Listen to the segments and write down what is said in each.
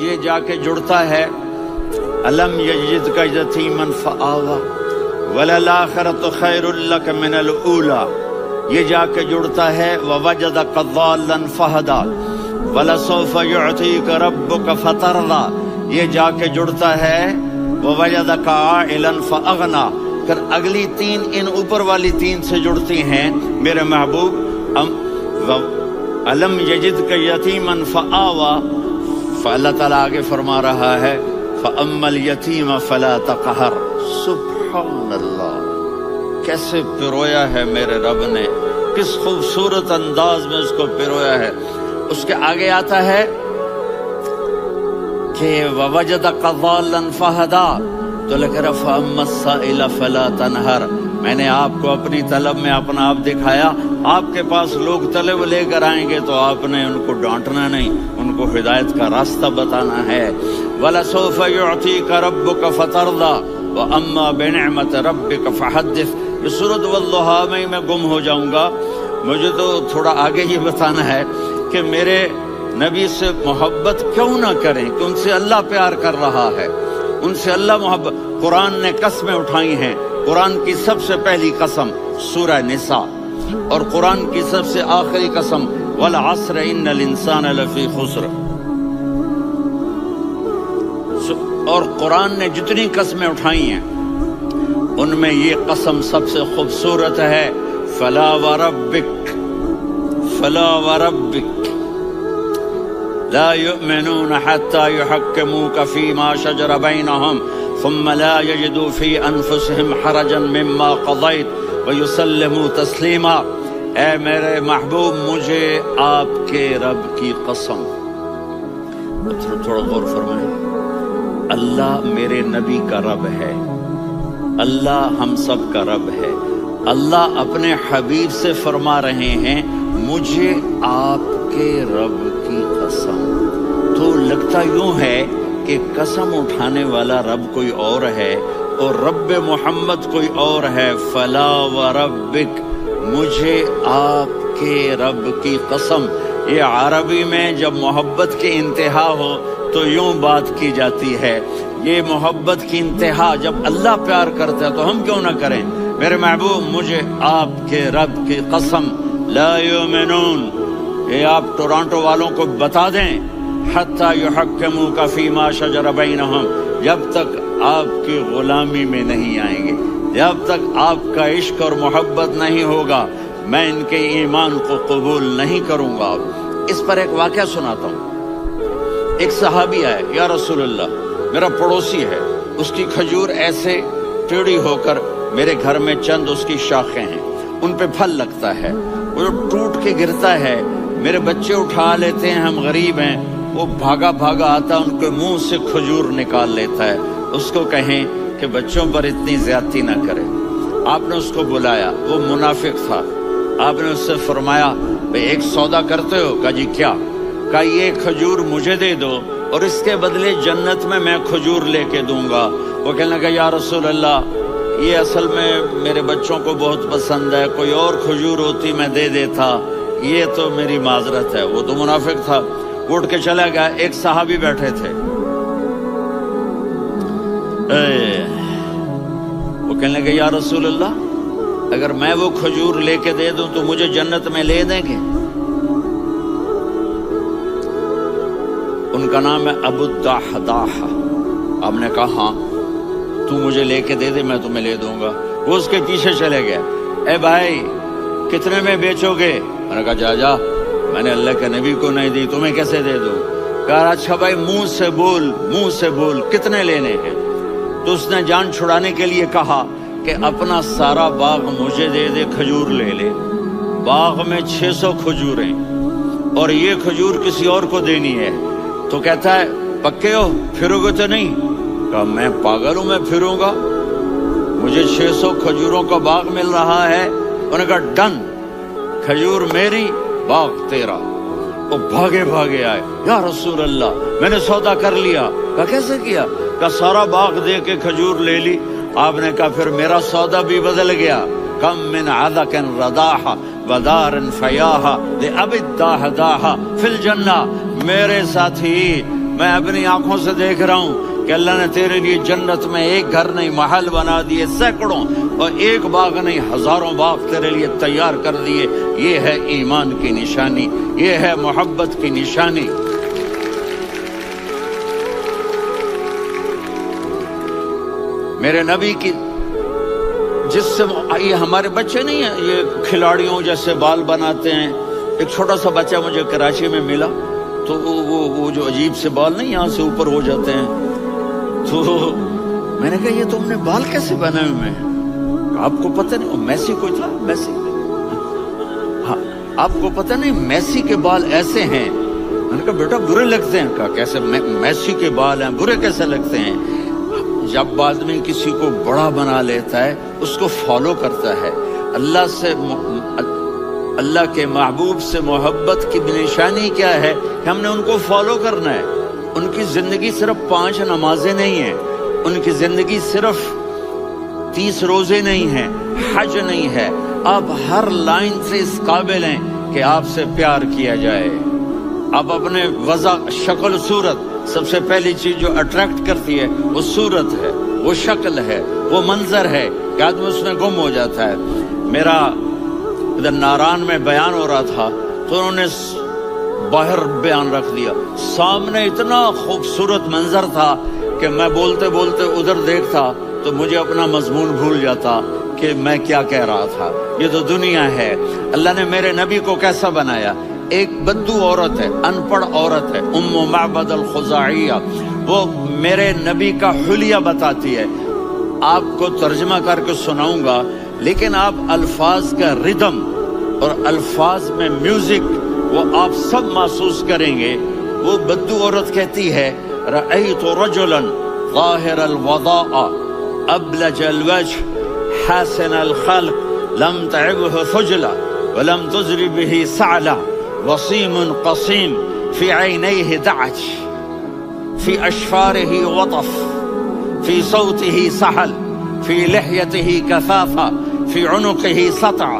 یہ جا کے جڑتا ہے الم یجدک یتیما فآوی وللآخرۃ خیر لک من الاولی، یہ جا کے جڑتا ہے ووجدک ضالا فہدی ولسوف یعطیک ربک فترضی، یہ جا کے جڑتا ہے ووجدک عائلا فاغنی، پھر اگلی تین ان اوپر والی تین سے جڑتی ہیں میرے محبوب الم یجدک یتیما فآوی، فاللہ تعالیٰ آگے فرما رہا ہے فاما الیتیم فلا تقہر۔ سبحان اللہ، کیسے پرویا ہے میرے رب نے، کس خوبصورت انداز میں اس کو پرویا ہے۔ اس کے آگے آتا ہے کہ ووجدک ضالا فہدی، تو لکھ رہا فاما السائل فلا تنہر، میں نے آپ کو اپنی طلب میں اپنا آپ دکھایا، آپ کے پاس لوگ طلب لے کر آئیں گے تو آپ نے ان کو ڈانٹنا نہیں، ان کو ہدایت کا راستہ بتانا ہے۔ وَلَسَوْفَ يُعْطِيكَ رَبُّكَ فَتَرْضَى وَأَمَّا بِنِعْمَةِ رَبِّكَ فَحَدِّثْ۔ یہ سورۃ والضحیٰ میں گم ہو جاؤں گا، مجھے تو تھوڑا آگے یہ بتانا ہے کہ میرے نبی سے محبت کیوں نہ کریں، کہ ان سے اللہ پیار کر رہا ہے، ان سے اللہ محبت۔ قرآن نے قسمیں اٹھائی ہیں، قرآن کی سب سے پہلی قسم سورہ نساء، اور قرآن کی سب سے آخری قسم والعصر ان الانسان لفی خسر۔ اور قرآن نے جتنی قسمیں اٹھائی ہیں ان میں یہ قسم سب سے خوبصورت ہے، فلا وربک فلا وربک لا يؤمنون حتى يحكموك فيما شجر بينهم ثم لا يجدوا في انفسهم حرجا مما قضيت ويسلموا تسلیما۔ اے میرے محبوب، مجھے آپ کے رب کی قسم، تھوڑا غور فرمائیں، اللہ میرے نبی کا رب ہے، اللہ ہم سب کا رب ہے، اللہ اپنے حبیب سے فرما رہے ہیں مجھے آپ کے رب کی قسم۔ تو لگتا یوں ہے کہ قسم اٹھانے والا رب کوئی اور ہے اور رب محمد کوئی اور ہے۔ فلا وربک، مجھے آپ کے رب کی قسم۔ یہ عربی میں جب محبت کی انتہا ہو تو یوں بات کی جاتی ہے، یہ محبت کی انتہا جب اللہ پیار کرتا ہے تو ہم کیوں نہ کریں۔ میرے محبوب، مجھے آپ کے رب کی قسم، لا یؤمنون، یہ آپ ٹورانٹو والوں کو بتا دیں، حتی یحکموک فیما شجر بینہم، جب تک آپ کی غلامی میں نہیں آئیں گے، جب تک آپ کا عشق اور محبت نہیں ہوگا، میں ان کے ایمان کو قبول نہیں کروں گا۔ اس پر ایک واقعہ سناتا ہوں۔ ایک صحابی آئے، یا رسول اللہ، میرا پڑوسی ہے، اس کی کھجور ایسے ٹیڑھی ہو کر میرے گھر میں چند اس کی شاخیں ہیں، ان پہ پھل لگتا ہے، وہ ٹوٹ کے گرتا ہے، میرے بچے اٹھا لیتے ہیں، ہم غریب ہیں، وہ بھاگا بھاگا آتا ان کے منہ سے کھجور نکال لیتا ہے۔ اس کو کہیں کہ بچوں پر اتنی زیادتی نہ کرے۔ آپ نے اس کو بلایا، وہ منافق تھا، آپ نے اس سے فرمایا بھئی ایک سودا کرتے ہو؟ کہا جی کیا؟ کہا یہ کھجور مجھے دے دو اور اس کے بدلے جنت میں کھجور لے کے دوں گا۔ وہ کہنے لگا یا رسول اللہ، یہ اصل میں میرے بچوں کو بہت پسند ہے، کوئی اور کھجور ہوتی میں دے دیتا، یہ تو میری معذرت ہے۔ وہ تو منافق تھا، اٹھ کے چلا گیا۔ ایک صحابی بیٹھے تھے، وہ کہنے لگے یا رسول اللہ، اگر میں وہ کھجور لے کے دے دوں تو مجھے جنت میں لے دیں گے؟ ان کا نام ہے ابو الدحداح۔ آپ نے کہا ہاں، تو مجھے لے کے دے دے، میں تمہیں لے دوں گا۔ وہ اس کے پیچھے چلے گئے، اے بھائی کتنے میں بیچو گے؟ میں نے کہا جا جا، میں نے اللہ کے نبی کو نہیں دی، تمہیں کیسے دے دوں؟ کہا اچھا بھائی منہ سے بول، منہ سے بول، کتنے لینے ہیں؟ تو اس نے جان چھڑانے کے لیے کہا کہ اپنا سارا باغ مجھے دے دے، کھجور لے لے۔ باغ میں 600 کھجوریں اور یہ کھجور کسی اور کو دینی ہے۔ تو کہتا ہے پکے ہو، پھرو گے تو نہیں؟ کہا میں پاگل ہوں، میں پھروں گا؟ مجھے 600 کھجوروں کا باغ مل رہا ہے۔ انہوں نے کہا ڈن، کھجور میری، باغ تیرا۔ وہ بھاگے بھاگے آئے، یا رسول اللہ میں نے سودا کر لیا۔ کہا کیسے کیا؟ کہا سارا باغ دے کے کھجور لے لی۔ آپ نے کہا پھر میرا سودا بھی بدل گیا۔ کم من عدق رداح ودار فیاح لأبی الدحداح فی الجنہ۔ میرے ساتھی، میں اپنی آنکھوں سے دیکھ رہا ہوں کہ اللہ نے تیرے لیے جنت میں ایک گھر نہیں محل بنا دیے سینکڑوں، اور ایک باغ نہیں ہزاروں باغ تیرے لیے تیار کر دیے۔ یہ ہے ایمان کی نشانی، یہ ہے محبت کی نشانی۔ میرے نبی کی جس سے یہ ہمارے بچے نہیں ہیں یہ کھلاڑیوں جیسے بال بناتے ہیں۔ ایک چھوٹا سا بچہ مجھے کراچی میں ملا، تو وہ جو عجیب سے بال نہیں یہاں سے اوپر ہو جاتے ہیں، تو میں نے کہا یہ تم نے بال کیسے بنائے ہوئے ہیں؟ آپ کو پتہ نہیں، میسی کوئی تھا، میسی، ہاں آپ کو پتہ نہیں میسی کے بال ایسے ہیں؟ میں نے کہا بیٹا برے لگتے ہیں۔ کہا کیسے؟ میسی کے بال ہیں برے کیسے لگتے ہیں؟ جب آدمی کسی کو بڑا بنا لیتا ہے اس کو فالو کرتا ہے۔ اللہ کے محبوب سے محبت کی نشانی کیا ہے کہ ہم نے ان کو فالو کرنا ہے۔ ان کی زندگی صرف 5 نمازیں نہیں ہیں، ان کی زندگی صرف 30 روزے نہیں ہیں، حج نہیں ہے۔ آپ ہر لائن سے اس قابل ہیں کہ آپ سے پیار کیا جائے۔ آپ اپنے وضع، شکل، صورت، سب سے پہلی چیز جو اٹریکٹ کرتی ہے وہ صورت ہے، وہ شکل ہے، وہ منظر ہے کہ آدمی اس میں گم ہو جاتا ہے۔ میرا ادھر ناران میں بیان ہو رہا تھا تو انہوں نے باہر بیان رکھ دیا، سامنے اتنا خوبصورت منظر تھا کہ میں بولتے بولتے ادھر دیکھتا تو مجھے اپنا مضمون بھول جاتا کہ میں کیا کہہ رہا تھا۔ یہ تو دنیا ہے۔ اللہ نے میرے نبی کو کیسا بنایا؟ ایک بدو عورت ہے، ان پڑھ عورت ہے، ام معبد الخزاعیہ، وہ میرے نبی کا حلیہ بتاتی ہے۔ آپ کو ترجمہ کر کے سناؤں گا، لیکن آپ الفاظ کا ردم اور الفاظ میں میوزک وہ آپ سب محسوس کریں گے۔ وہ بدو عورت کہتی ہے رأیت رجلا ظاہر الوضاء ابلج الوجه حاسن الخلق لم تعبه خجلة ولم تزر به سعلة وصيم قصيم في عينيه دعج في أشفاره وطف في صوته سحل في لحيته كثافة في عنقه سطع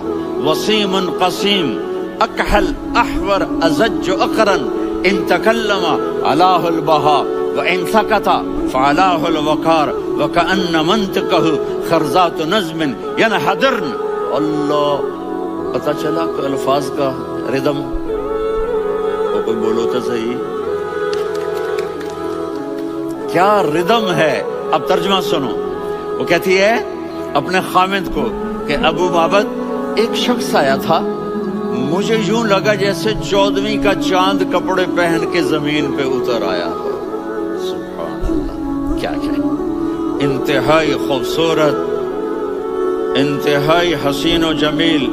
وصيم قصيم أكحل أحور أزج أقرن إن تكلم علاه البهاء وإن سكت فعلاه الوقار وكأن منطقه خرزات نظم ينحدرن۔ اللہ، پتہ چلا کہ الفاظ کا ردم، وہ کوئی بولو تو صحیح، کیا ردم ہے۔ اب ترجمہ سنو۔ وہ کہتی ہے اپنے خامد کو کہ ابو معبد ایک شخص آیا تھا، مجھے یوں لگا جیسے 14ویں کا چاند کپڑے پہن کے زمین پہ اتر آیا ہو۔ سبحان اللہ، کیا کہے، انتہائی خوبصورت، انتہائی حسین و جمیل۔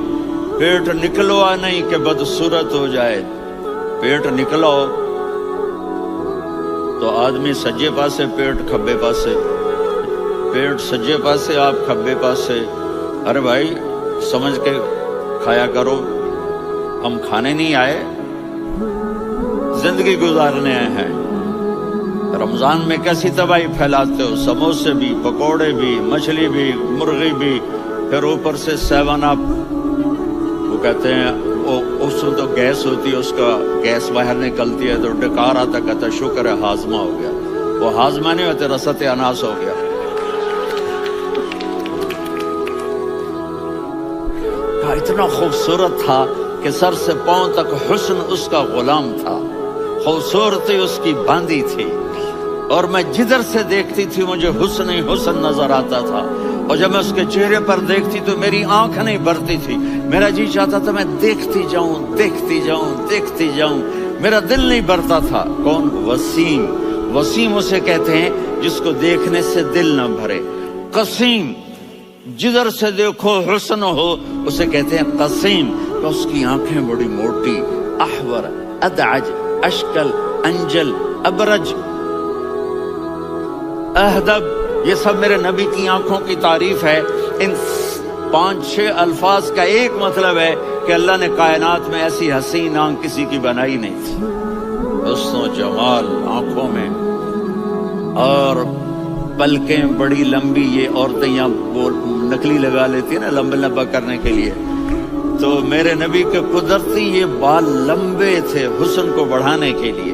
پیٹ نکلوا نہیں کہ بدصورت ہو جائے، پیٹ نکلو تو آدمی سجے پاسے پیٹ کھبے پاسے، پیٹ سجے پاسے آپ کھبے پاسے۔ ارے بھائی سمجھ کے کھایا کرو، ہم کھانے نہیں آئے، زندگی گزارنے آئے ہیں۔ رمضان میں کیسی تباہی پھیلاتے ہو، سموسے بھی، پکوڑے بھی، مچھلی بھی، مرغی بھی، پھر اوپر سے 7 اپ، وہ کہتے ہیں اس میں تو گیس ہوتی ہے، اس کا گیس باہر نکلتی ہے تو ڈکار آتا، کہتا شکر ہے ہاضمہ ہو گیا۔ وہ ہاضمہ نہیں ہوتے، رسط اناس ہو گیا۔ اتنا خوبصورت تھا کہ سر سے پاؤں تک حسن اس کا غلام تھا، خوبصورتی اس کی باندھی تھی، اور میں جدھر سے دیکھتی تھی مجھے حسن ہی حسن نظر آتا تھا، اور جب میں اس کے چہرے پر دیکھتی تو میری آنکھ نہیں بھرتی تھی، میرا جی چاہتا تھا میں دیکھتی جاؤں دیکھتی جاؤں دیکھتی جاؤں، میرا دل نہیں بھرتا تھا۔ کون؟ وسیم۔ وسیم اسے کہتے ہیں جس کو دیکھنے سے دل نہ بھرے۔ قسیم، جدھر سے دیکھو حسن ہو، اسے کہتے ہیں قسیم، کہ اس کی آنکھیں بڑی موٹی، احور، ادعج، اشکل، انجل، ابرج، اہدب، یہ سب میرے نبی کی آنکھوں کی تعریف ہے۔ ان 5-6 الفاظ کا ایک مطلب ہے کہ اللہ نے کائنات میں ایسی حسین آنکھ کسی کی بنائی نہیں تھی، حسن و جمال آنکھوں میں، اور پلکیں بڑی لمبی، یہ عورتیں یہاں وہ نکلی لگا لیتی ہیں نا لمبا لمبا کرنے کے لیے، تو میرے نبی کے قدرتی یہ بال لمبے تھے حسن کو بڑھانے کے لیے۔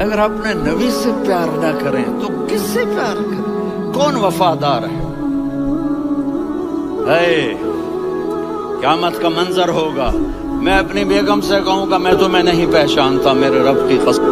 اگر اپنے نبی سے پیار نہ کریں تو کس سے پیار کریں؟ کون وفادار ہے؟ قیامت کا منظر ہوگا، میں اپنی بیگم سے کہوں گا میں تمہیں نہیں پہچانتا، میرے رب کی قسم